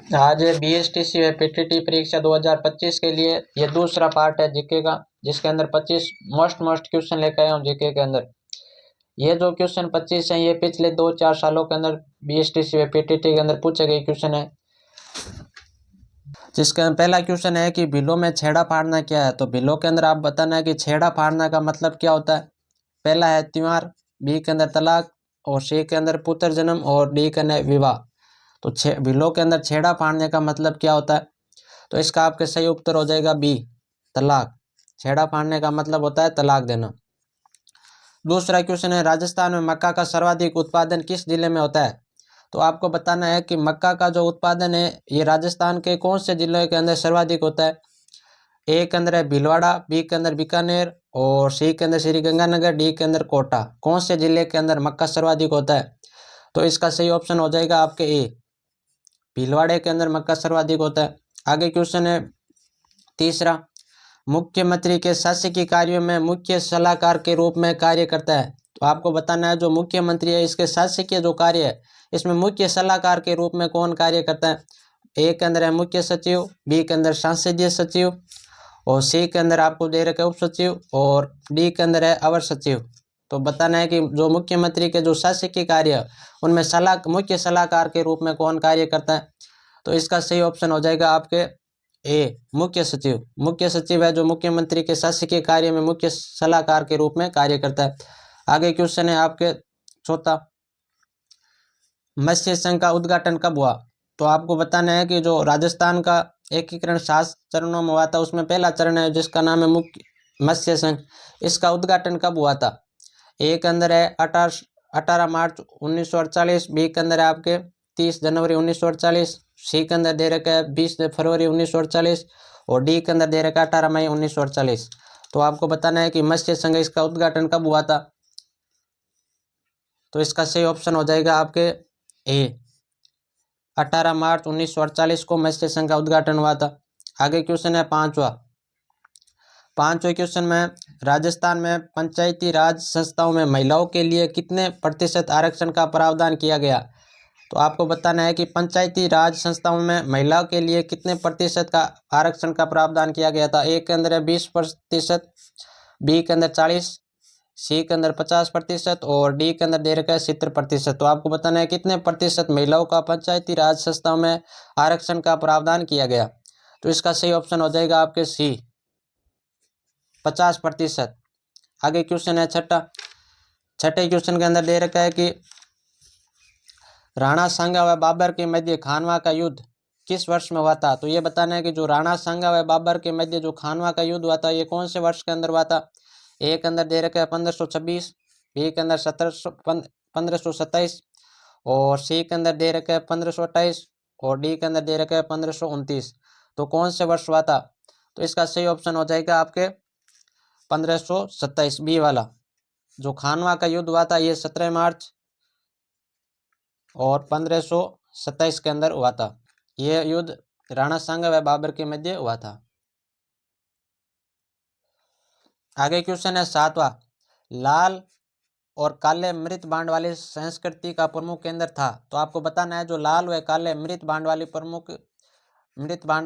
आज बीएसटीसी व पीटीटी परीक्षा 2025 के लिए ये दूसरा पार्ट है जीके का, जिसके अंदर 25 मोस्ट क्वेश्चन लेकर आया हूँ जीके के अंदर। ये जो क्वेश्चन 25 हैं ये पिछले 2-4 सालों के अंदर बीएसटीसी व पीटीटी के अंदर पूछे गए क्वेश्चन है। जिसका पहला क्वेश्चन है कि बिलों में छेड़ा फाड़ना क्या है। तो बिलों के अंदर आप बताना है कि छेड़ा फाड़ना का मतलब क्या होता है। पहला है त्योहार, बी के अंदर तलाक, और सी के अंदर पुत्र जन्म, और डी के अंदर विवाह। तो बिलों के अंदर छेड़ा फाड़ने का मतलब क्या होता है। तो इसका आपके सही उत्तर हो जाएगा बी, तलाक। छेड़ा फाड़ने का मतलब होता है तलाक देना। दूसरा क्वेश्चन है राजस्थान में मक्का का सर्वाधिक उत्पादन किस जिले में होता है। तो आपको बताना है कि मक्का का जो उत्पादन है ये राजस्थान के कौन से जिले के अंदर सर्वाधिक होता है। ए के अंदर है भीलवाड़ा, बी के अंदर बीकानेर, और सी के अंदर श्री गंगानगर, डी के अंदर कोटा। कौन से जिले के अंदर मक्का सर्वाधिक होता है। तो इसका सही ऑप्शन हो जाएगा आपके ए, भीलवाड़े के अंदर मक्का सर्वाधिक होता है। आगे क्वेश्चन है तीसरा, मुख्यमंत्री के शासकीय कार्यों में मुख्य सलाहकार के रूप में कार्य करता है। तो आपको बताना है जो मुख्यमंत्री है इसके शासकीय जो कार्य है इसमें मुख्य सलाहकार के रूप में कौन कार्य करता है। ए के अंदर है मुख्य सचिव, बी के अंदर संसदीय सचिव, और सी के अंदर आपको दे रखा है उप सचिव, और डी के अंदर है अवर सचिव। तो बताना है कि जो मुख्यमंत्री के जो शासकीय कार्य है उनमें मुख्य सलाहकार के रूप में कौन कार्य करता है। तो इसका सही ऑप्शन हो जाएगा आपके ए, मुख्य सचिव। मुख्य सचिव है जो मुख्यमंत्री के शासकीय कार्य में मुख्य सलाहकार के रूप में कार्य करता है। आगे क्वेश्चन है आपके चौथा, मत्स्य संघ का उद्घाटन कब हुआ। तो आपको बताना है कि जो राजस्थान का एकीकरण 7 चरणों में हुआ था उसमें पहला चरण है जिसका नाम है मुख्य मत्स्य संघ। इसका उद्घाटन कब हुआ था। ए के अंदर है 18 मार्च 1948, बी के अंदर है आपके 30 जनवरी 1948, सी के अंदर दे रखा है 20 फरवरी 1948, और डी के अंदर दे रखा है 18 मई 1948। तो आपको बताना है कि मत्स्य संघ इसका उद्घाटन कब हुआ था। तो इसका सही ऑप्शन हो जाएगा आपके ए, 18 मार्च 1948 को मत्स्य संघ का उद्घाटन हुआ था। आगे क्वेश्चन है पांचवा क्वेश्चन में राजस्थान में पंचायती राज संस्थाओं में महिलाओं के लिए कितने प्रतिशत आरक्षण का प्रावधान किया गया। तो आपको बताना है कि पंचायती राज संस्थाओं में महिलाओं के लिए कितने प्रतिशत का आरक्षण का प्रावधान किया गया था। ए के अंदर है 20%, बी के अंदर 40%, सी के अंदर 50%, और डी के अंदर दे रखा है 70%। तो आपको बताना है कितने प्रतिशत महिलाओं का पंचायती राज संस्थाओं में आरक्षण का प्रावधान किया गया। तो इसका सही ऑप्शन हो जाएगा आपके सी, 50%। आगे क्वेश्चन है छठे क्वेश्चन के अंदर दे रखा है कि राणा सांगा व बाबर के मध्य खानवा का युद्ध किस वर्ष में हुआ था। तो ये बताना है कि जो राणा सांगा व बाबर के मध्य जो खानवा का युद्ध हुआ था ये कौन से वर्ष के अंदर हुआ था। ए के अंदर दे रखा है 1526, बी के अंदर 1527, और सी के अंदर दे रखा है 1528, और डी के अंदर दे रखा है 1529। तो कौन से वर्ष हुआ था। तो इसका सही ऑप्शन हो जाएगा आपके 1527, बी वाला। जो खानवा का युद्ध हुआ था ये 17 मार्च और 1527 के अंदर हुआ था। यह युद्ध राणा सांगा व बाबर के मध्य हुआ था। आगे क्वेश्चन है सातवां, लाल और काले मृत बांड वाली संस्कृति का प्रमुख केंद्र था। तो आपको बताना है जो लाल व काले मृत बांड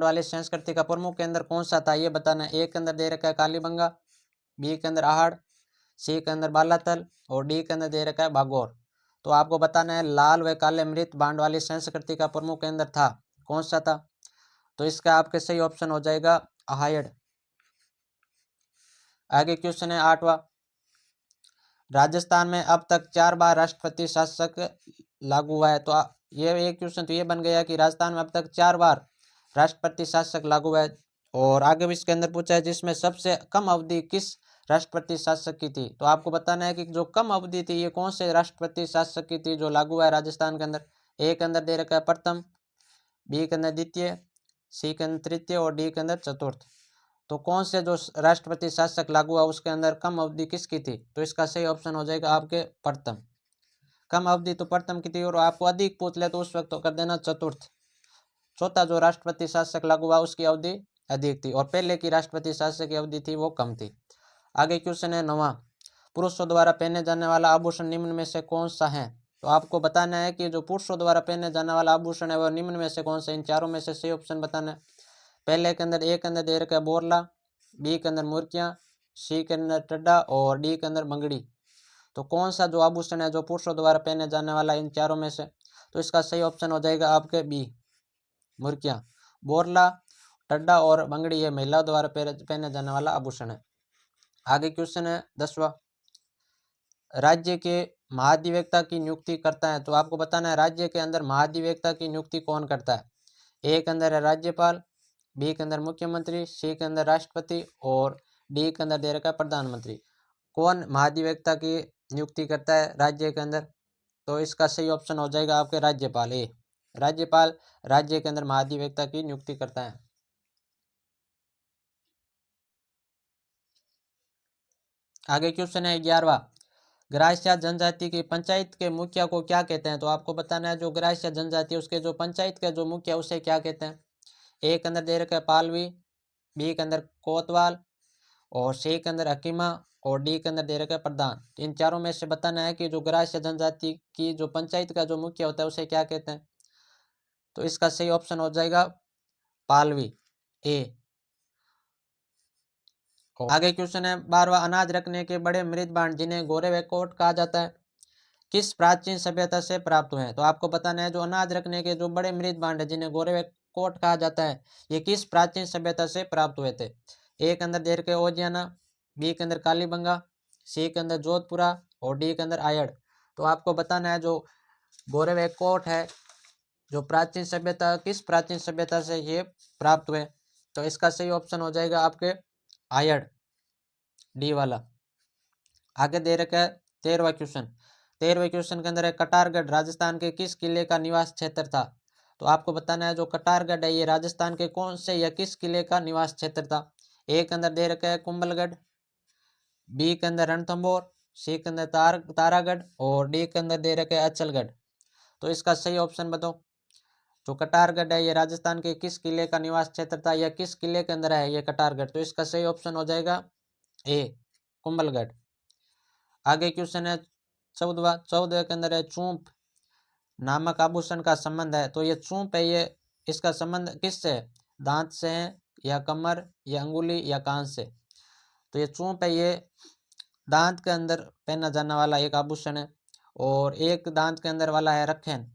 वाली संस्कृति का प्रमुख केंद्र कौन सा था ये बताना है। ए के अंदर दे रखा है कालीबंगा, बी के अंदर आहड़, सी के अंदर बालातल, और डी के अंदर दे रखा है भागौर। तो आपको बताना है लाल व काले मृत बांड वाली संस्कृति का प्रमुख केंद्र था कौन सा था। तो इसका आपके सही ऑप्शन हो जाएगा आहड़। आगे क्वेश्चन है आठवां, राजस्थान में अब तक 4 बार राष्ट्रपति शासक लागू हुआ है। तो ये एक क्वेश्चन तो ये बन गया कि राजस्थान में अब तक 4 बार राष्ट्रपति शासक लागू हुआ है। और आगे भी इसके अंदर पूछा है जिसमें सबसे कम अवधि किस राष्ट्रपति शासक की थी। तो आपको बताना है कि जो कम अवधि थी ये कौन से राष्ट्रपति शासक की थी जो लागू हुआ है राजस्थान के अंदर। ए के अंदर दे रखा है प्रथम, बी के अंदर द्वितीय, सी के अंदर तृतीय, और डी के अंदर चतुर्थ। तो कौन से जो राष्ट्रपति शासक लागू हुआ उसके अंदर कम अवधि किसकी थी। तो इसका सही ऑप्शन हो जाएगा आपके प्रथम। कम अवधि तो प्रथम की थी, और आपको अधिक पूछ ले तो उस वक्त तो कर देना चतुर्थ। चौथा जो राष्ट्रपति शासक लागू हुआ उसकी अवधि अधिक थी, और पहले की राष्ट्रपति शासक की अवधि थी वो कम थी। आगे क्वेश्चन है 9वां, पुरुषों द्वारा पहने जाने वाला आभूषण निम्न में से कौन सा है। तो आपको बताना है कि जो पुरुषों द्वारा पहने जाने वाला आभूषण है वह निम्न में से कौन सा, इन चारों में से सही ऑप्शन बताना है। पहले के अंदर ए के अंदर दे रखा है बोरला, बी के अंदर मुर्कियां, सी के अंदर टड्डा और डी के अंदर मंगड़ी। तो कौन सा जो आभूषण है जो पुरुषों द्वारा पहने जाने वाला इन चारों में से, तो इसका सही ऑप्शन हो जाएगा आपके बी मुर्कियां। बोरला, टड्डा और मंगड़ी ये महिलाओं द्वारा पहने जाने वाला आभूषण है। आगे क्वेश्चन है 10वां, राज्य के महाधिवक्ता की नियुक्ति करता है। तो आपको बताना है राज्य के अंदर महाधिवक्ता की नियुक्ति कौन करता है। ए के अंदर है राज्यपाल, बी के अंदर मुख्यमंत्री, सी के अंदर राष्ट्रपति और डी के अंदर दे रखा है प्रधानमंत्री। कौन महाधिवक्ता की नियुक्ति करता है राज्य के अंदर, तो इसका सही ऑप्शन हो जाएगा आपके राज्यपाल। ए राज्यपाल राज्य के अंदर महाधिवक्ता की नियुक्ति करता है। आगे क्वेश्चन है 11वां, ग्राह्य जनजाति की पंचायत के मुखिया को क्या कहते हैं। तो आपको बताना है जो ग्राह्य जनजाति उसके जो पंचायत के जो मुखिया उसे क्या कहते हैं। ए के अंदर दे रखा है पालवी, बी के अंदर कोतवाल और सी के अंदर हकीमा और डी के अंदर दे रखा है प्रधान। तो इन चारों में से बताना है कि जो ग्राह्य जनजाति की जो पंचायत का जो मुखिया होता है उसे क्या कहते हैं। तो इसका सही ऑप्शन हो जाएगा पालवी, ए। आगे क्वेश्चन है 12वां, अनाज रखने के बड़े मृद भांड जिन्हें गोरे व कोट कहा जाता है किस प्राचीन सभ्यता से प्राप्त हुए हैं। तो आपको बताना है जो अनाज रखने के जो बड़े मृद भांड है जिन्हें गोरे व कोट कहा जाता है ये किस प्राचीन सभ्यता से प्राप्त हुए थे। ए के अंदर देर के ओजियाना, बी के अंदर कालीबंगा, सी के अंदर जोधपुरा और डी के अंदर आयड़। तो आपको बताना है जो गोरे व कोट है जो प्राचीन सभ्यता किस प्राचीन सभ्यता से ये प्राप्त हुए, तो इसका सही ऑप्शन हो जाएगा आपके आयड़, डी वाला। आगे दे रखा है 13वां क्वेश्चन। 13वें क्वेश्चन के अंदर है कटारगढ़ राजस्थान के किस किले का निवास क्षेत्र था। तो आपको बताना है जो कटारगढ़ है ये राजस्थान के कौन से या किस किले का निवास क्षेत्र था। ए के अंदर दे रखा है कुंभलगढ़, बी के अंदर रणथंभौर, सी के अंदर तारागढ़ और डी के अंदर दे रखा है अचलगढ़। तो इसका सही ऑप्शन बताओ। जो कटारगढ़ है ये राजस्थान के किस किले का निवास क्षेत्र था या किस किले के अंदर है ये कटारगढ़, तो इसका सही ऑप्शन हो जाएगा ए कुंभलगढ़। आगे क्वेश्चन है 14वां, 14 के अंदर है चूंप नामक आभूषण का संबंध है। तो ये चूंप है ये इसका संबंध किससे है, दांत से है या कमर या अंगुली या कान से। तो ये चूंप है ये दांत के अंदर पहना जाने वाला एक आभूषण है और एक दांत के अंदर वाला है रखेन।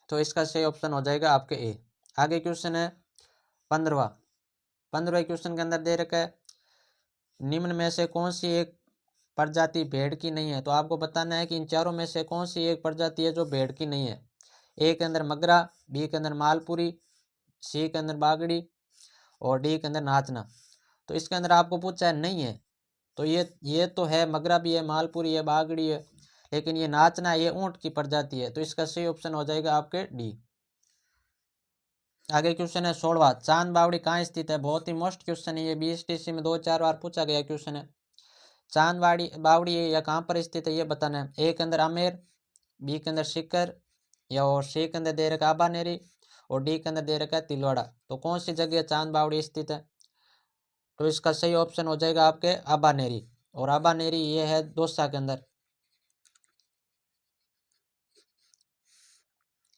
तो इसका सही ऑप्शन हो जाएगा आपके ए। आगे क्वेश्चन है 15वां, 15वें क्वेश्चन के अंदर दे रखा है निम्न में से कौन सी एक प्रजाति भेड़ की नहीं है। तो आपको बताना है कि इन चारों में से कौन सी एक प्रजाति है जो भेड़ की नहीं है। ए के अंदर मगरा, बी के अंदर मालपुरी, सी के अंदर बागड़ी और डी के अंदर नाचना। तो इसके अंदर आपको पूछा है नहीं है, तो ये तो है मगरा भी है, मालपुरी है, बागड़ी है, लेकिन ये नाचना ये ऊंट की प्रजाति है। तो इसका सही ऑप्शन हो जाएगा आपके डी। आगे क्वेश्चन है 16वां, चांद बावड़ी कहाँ स्थित है। बहुत ही मोस्ट क्वेश्चन है ये, बीएसटीसी में 2-4 बार पूछा गया क्वेश्चन है। चांद बावड़ी या कहाँ पर स्थित है ये बताना है। ए के अंदर आमेर, बी के अंदर सीकर या और सी के अंदर दे रखा आबानेरी और डी के अंदर दे रखा है तिलवाड़ा। तो कौन सी जगह चांद बावड़ी स्थित है, तो इसका सही ऑप्शन हो जाएगा आपके आबानेरी और आबानेरी ये है दौसा के अंदर।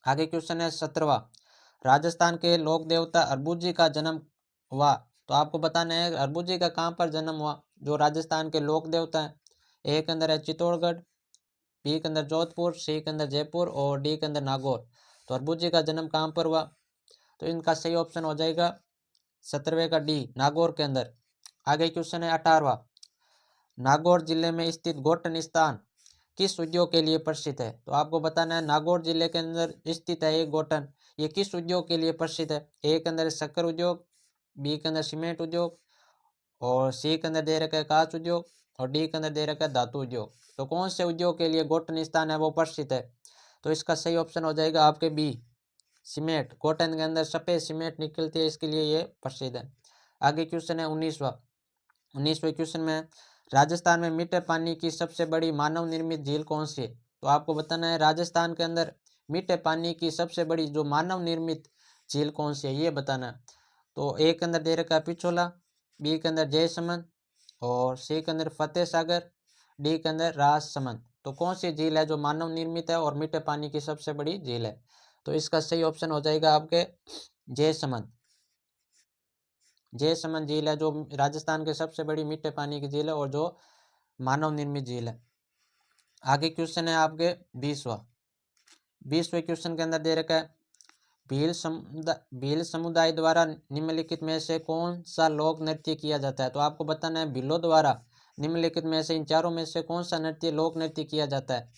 आगे क्वेश्चन है 17वां, राजस्थान के लोक देवता अरबुजी का जन्म हुआ। तो आपको बताना है अरबुजी का कहाँ पर जन्म हुआ जो राजस्थान के लोक देवता है। ए के अंदर है चित्तौड़गढ़, बी के अंदर जोधपुर, सी के अंदर जयपुर और डी के अंदर नागौर। तो अरबुजी का जन्म कहाँ पर हुआ, तो इनका सही ऑप्शन हो जाएगा 17वें का डी नागौर के अंदर। आगे क्वेश्चन है 18वां, नागौर जिले में स्थित गोटन स्थान किस उद्योग के लिए प्रसिद्ध है। तो आपको बताना है नागौर जिले के अंदर स्थित है एक गोटन, ये किस उद्योग के लिए प्रसिद्ध है। ए के अंदर शक्कर उद्योग, बी के अंदर सीमेंट उद्योग और सी के अंदर दे रखा है कांच उद्योग और डी के अंदर दे रखा है धातु उद्योग। तो कौन से उद्योग के लिए गोटन स्थान है वो प्रसिद्ध है, तो इसका सही ऑप्शन हो जाएगा आपके बी सीमेंट। कॉटन के अंदर सफेद सीमेंट निकलती है इसके लिए ये प्रसिद्ध है। आगे क्वेश्चन है 19वें क्वेश्चन में राजस्थान में मीठे पानी की सबसे बड़ी मानव निर्मित झील कौन सी है। तो आपको बताना है राजस्थान के अंदर मीठे पानी की सबसे बड़ी जो मानव निर्मित झील कौन सी है ये बताना है। तो ए के अंदर दे रखा है पिछोला, बी के अंदर जयसमंद और सी के अंदर फतेह सागर, डी के अंदर राजसमंद। तो कौन सी झील है जो मानव निर्मित है और मीठे पानी की सबसे बड़ी झील है? तो इसका सही ऑप्शन हो जाएगा आपके जयसमंद। जयसमंद झील है जो राजस्थान के सबसे बड़ी मीठे पानी की झील है और जो मानव निर्मित झील है। आगे क्वेश्चन है आपके 20वें क्वेश्चन के अंदर दे रखा है भील समुदाय द्वारा निम्नलिखित में से कौन सा लोक नृत्य किया जाता है? तो आपको बताना है भीलों द्वारा निम्नलिखित में से इन चारों में से कौन सा नृत्य लोक नृत्य किया जाता है?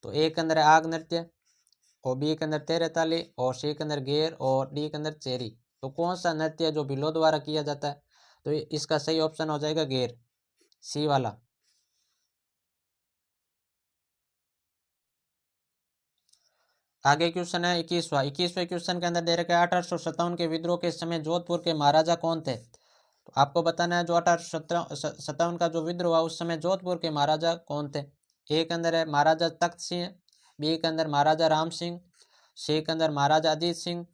तो ए के अंदर आग नृत्य, और बी के अंदर तेरे ताली, और सी के अंदर गेर, और डी के अंदर चेरी। तो कौन सा नृत्य जो भीलों द्वारा किया जाता है? तो इसका सही ऑप्शन हो जाएगा गेर, सी वाला। आगे क्वेश्चन है 21वें क्वेश्चन के अंदर दे रखा है 1857 के विद्रोह के समय जोधपुर के महाराजा कौन थे? तो आपको बताना है जो 1857 का जो विद्रोह हुआ उस समय जोधपुर के महाराजा कौन थे? ए के अंदर है महाराजा तख्त सिंह, बी के अंदर महाराजा राम सिंह, सी के अंदर महाराजा अजीत सिंह,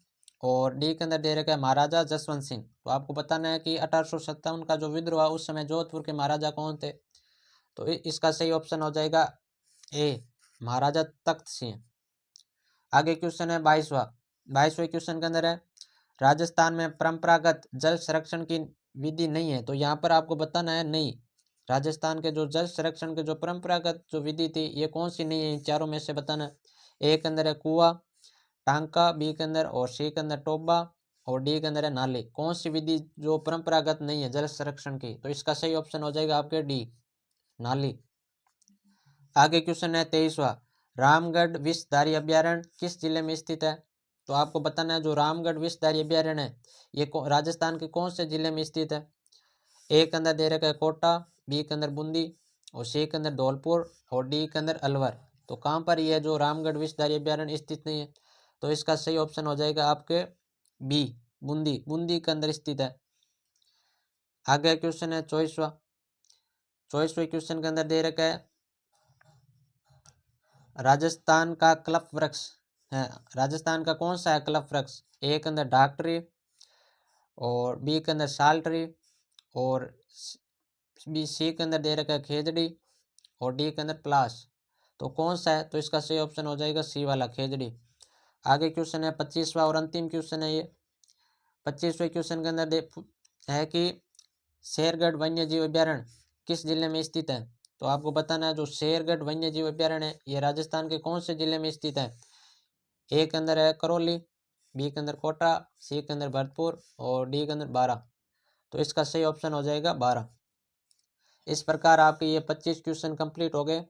और डी के अंदर दे रखा है महाराजा जसवंत सिंह। तो आपको बताना है कि 1857 का जो विद्रोह हुआ उस समय जोधपुर के महाराजा कौन थे? तो इसका सही ऑप्शन हो जाएगा ए, महाराजा तख्त सिंह। आगे क्वेश्चन है 22वें क्वेश्चन के अंदर है राजस्थान में परंपरागत जल संरक्षण की विधि नहीं है। तो यहाँ पर आपको बताना है नहीं, राजस्थान के जो जल संरक्षण के जो परंपरागत जो विधि थी ये कौन सी नहीं है, इन चारों में से बताना है। ए के अंदर है कुआं, टांका, बी के अंदर, और सी के अंदर टोबा, और डी के अंदर है नाली। कौन सी विधि जो परंपरागत नहीं है जल संरक्षण की? तो इसका सही ऑप्शन हो जाएगा आपके डी, नाली। आगे क्वेश्चन है 23वां रामगढ़ विषधारी अभ्यारण्य किस जिले में स्थित है? तो आपको बताना है जो रामगढ़ विषधारी अभ्यारण्य है ये राजस्थान के कौन से जिले में स्थित है? ए के अंदर दे रखा है कोटा, बी के अंदर बूंदी, और सी के अंदर धौलपुर, और डी के अंदर अलवर। तो कहाँ पर यह जो रामगढ़ विषधारी अभ्यारण्य स्थित नहीं है? तो इसका सही ऑप्शन हो जाएगा आपके बी, बूंदी। बूंदी के अंदर स्थित है। आगे क्वेश्चन है 24वें क्वेश्चन के अंदर दे रखा है राजस्थान का क्लफ वृक्ष है, राजस्थान का कौन सा है क्लफ वृक्ष? ए के अंदर डाक ट्री, और बी के अंदर साल ट्री, और बी सी के अंदर दे रखा है खेजड़ी, और डी के अंदर प्लास। तो कौन सा है? तो इसका सही ऑप्शन हो जाएगा सी वाला, खेजड़ी। आगे क्वेश्चन है 25वां और अंतिम क्वेश्चन है ये। 25वें क्वेश्चन के अंदर है कि शेरगढ़ वन्य जीव अभ्यारण्य किस जिले में स्थित है? तो आपको बताना है जो शेरगढ़ वन्य जीव अभ्यारण्य है ये राजस्थान के कौन से जिले में स्थित है? ए के अंदर है करौली, बी के अंदर कोटा, सी के अंदर भरतपुर, और डी के अंदर बारा। तो इसका सही ऑप्शन हो जाएगा 12। इस प्रकार आपके ये 25 क्वेश्चन कंप्लीट हो गए।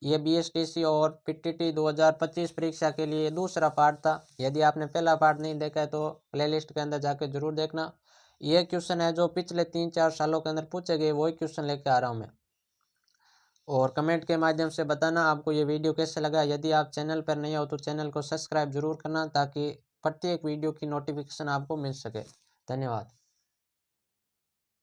ये BSTC और PTT 2025 परीक्षा के लिए दूसरा पार्ट था। यदि आपने पहला पार्ट नहीं देखा है तो प्लेलिस्ट के अंदर जाकर जरूर देखना। ये क्वेश्चन है जो पिछले 3-4 सालों के अंदर पूछे गए वही क्वेश्चन लेके आ रहा हूँ मैं। और कमेंट के माध्यम से बताना आपको ये वीडियो कैसे लगा। यदि आप चैनल पर नए हो तो चैनल को सब्सक्राइब जरूर करना ताकि प्रत्येक वीडियो की नोटिफिकेशन आपको मिल सके। धन्यवाद।